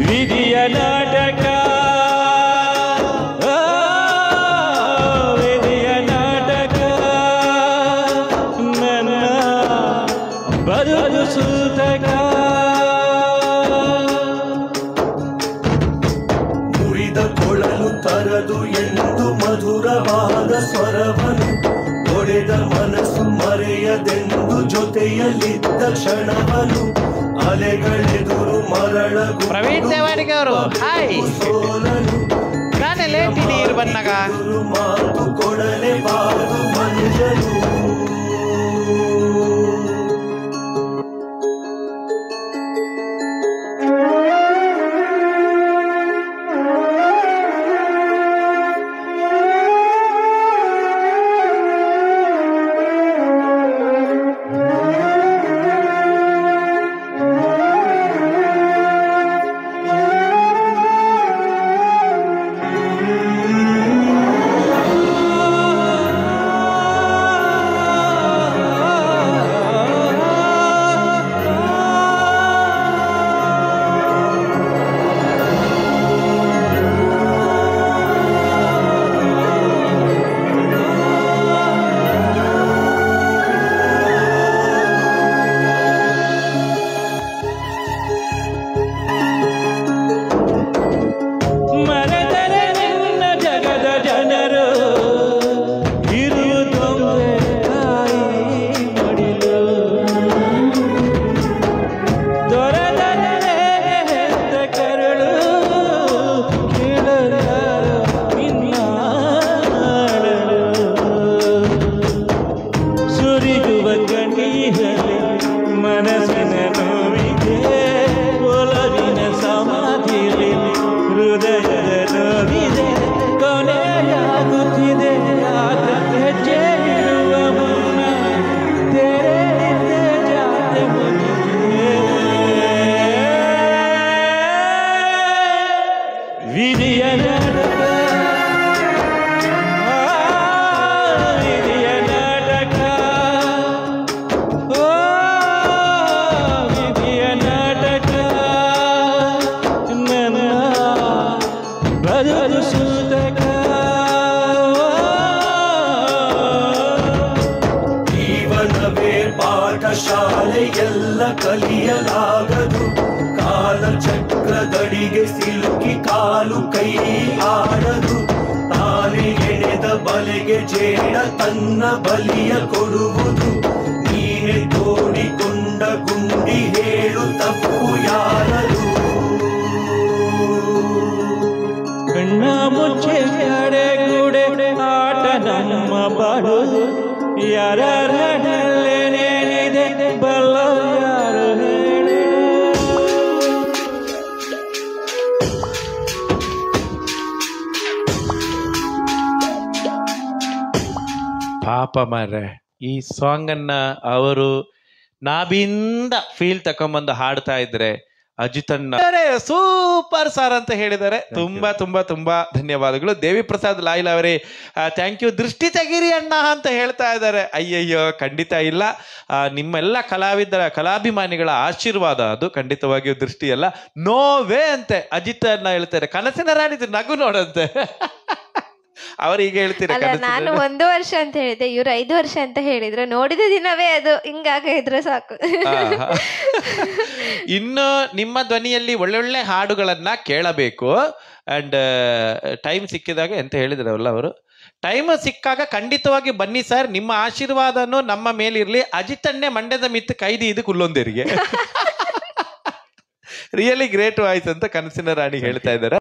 ವಿಧಿಯ ನಾಟಕ ವಿಧಿಯ ನಾಟಕ ನನ್ನ ಬದುಕು ಸೂತಕ ಮುರಿದ ಕೊಳಲು ತರದು ಎಂದು ಮಧುರವಾದ ಸ್ವರವನು ಒಡೆದ ಮನಸ್ಸು ಮರೆಯದೆಂದು ಜೊತೆಯಲ್ಲಿದ್ದ ಕ್ಷಣವನು ಅಲೆಗಳೆದುರು ಮರಳಗು ಪ್ರವೀಣ್ ದೇವಾಡಿಗೆ ಅವರು ಸೋಲನು ನಾನೇ ಲೇಟ್ ನೀರು ಬಂದಾಗ ಮಾತು ಕೊಡಲೆ ಬಾರು ಮಂಜನು ಮನಸ್ಸಿನ ನೋವಿಗೆ ಒಲವಿನ ಸಮಾಧಿಲಿ ಹೃದಯದ ನೋವಿದೆ ಕೊನೆಯಾಗುತ್ತಿದೆ ಹೆಜ್ಜೆ ಇಡುವ ಮುನ್ನ ತೆರೆದಿದ್ದೆ ಜಾತೆ ಮುಗಿದಿದೆ ವಿಧಿಯ ನಾಟಕ ವಿಧಿಯ ನಾಟಕ ವಿಧಿಯ ನಾಟಕ ನನ್ನ ಬದುಕು ಸೂತಕ ಜೀವನವೇ ಪಾಠಶಾಲೆ ಎಲ್ಲ ಕಲಿಯಲಾಗದು ಕಾಲಚಕ್ರದಡಿಗೆ ಸಿಲುಕಿ ಕಾಲು ಕೈ ಆಡದು ತಾನೇ ಎಣೆದ ಬಲೆಗೆ ಜೇಡ ತನ್ನ ಬಲಿಯ ಕೊಡುವುದು ನೀನೆ ತೋಡಿಕೊಂಡ ಗುಂಡಿ ಹೇಳು ತಪ್ಪು ಯಾರದು ಕಣ್ಣ ಮುಚ್ಚೆ ಕಡೆ ಕೂಡೆ ಆಟ ನಮ್ಮ ಬಾಡು ಯಾರೇನಿದೆ ಬಲ್ಲ ಯಾರು ಹೇಳಿ ಪಾಪ ಮಾರ್ರೆ, ಈ ಸಾಂಗ್ ಅನ್ನ ಅವರು ನಾಬಿಂದ ಫೀಲ್ ತಕೊಂಬಂದು ಹಾಡ್ತಾ ಇದ್ರೆ ಅಜಿತಣ್ಣ ಸೂಪರ್ ಸಾರ್ ಅಂತ ಹೇಳಿದ್ದಾರೆ. ತುಂಬಾ ತುಂಬಾ ತುಂಬಾ ಧನ್ಯವಾದಗಳು. ದೇವಿ ಪ್ರಸಾದ್ ಲಾಯ್ಲ್ ಅವರೇ ಥ್ಯಾಂಕ್ ಯು. ದೃಷ್ಟಿ ತೆಗೀರಿ ಅಣ್ಣ ಅಂತ ಹೇಳ್ತಾ ಇದ್ದಾರೆ. ಅಯ್ಯಯ್ಯೋ, ಖಂಡಿತ ಇಲ್ಲ. ನಿಮ್ಮೆಲ್ಲ ಕಲಾಭಿಮಾನಿಗಳ ಆಶೀರ್ವಾದ ಅದು, ಖಂಡಿತವಾಗಿಯೂ ದೃಷ್ಟಿ ಅಲ್ಲ. ನೋವೇ ಅಂತೆ ಅಜಿತ್ ಅಣ್ಣ ಹೇಳ್ತಾರೆ. ಕನಸಿನ ರಾಣಿದು ನಗು ನೋಡಂತೆ. ಅವ್ರು ಈಗ ಹೇಳ್ತೀರ. ನಾನು 1 ವರ್ಷ ಅಂತ ಹೇಳಿದೆ, ಇವ್ರು 5 ವರ್ಷ ಅಂತ ಹೇಳಿದ್ರು. ನೋಡಿದ ದಿನವೇ ಅದು ಹಿಂಗಾಗ ಇದ್ರೆ ಸಾಕು. ಇನ್ನು ನಿಮ್ಮ ಧ್ವನಿಯಲ್ಲಿ ಒಳ್ಳೊಳ್ಳೆ ಹಾಡುಗಳನ್ನ ಕೇಳಬೇಕು. ಅಂಡ್ ಟೈಮ್ ಸಿಕ್ಕಿದಾಗ ಎಂತ ಹೇಳಿದ್ರಲ್ಲ ಅವರು, ಟೈಮ್ ಸಿಕ್ಕಾಗ ಖಂಡಿತವಾಗಿ ಬನ್ನಿ ಸರ್, ನಿಮ್ಮ ಆಶೀರ್ವಾದನು ನಮ್ಮ ಮೇಲಿರ್ಲಿ. ಅಜಿತಣ್ಣೆ ಮಂಡ್ಯದ ಮಿತ್ತು ಕೈದಿ ಇದು ಕುಲ್ಲೊಂದೇರಿಗೆ. ರಿಯಲಿ ಗ್ರೇಟ್ ವಾಯ್ಸ್ ಅಂತ ಕನಸಿನ ರಾಣಿ ಹೇಳ್ತಾ ಇದ್ದಾರೆ.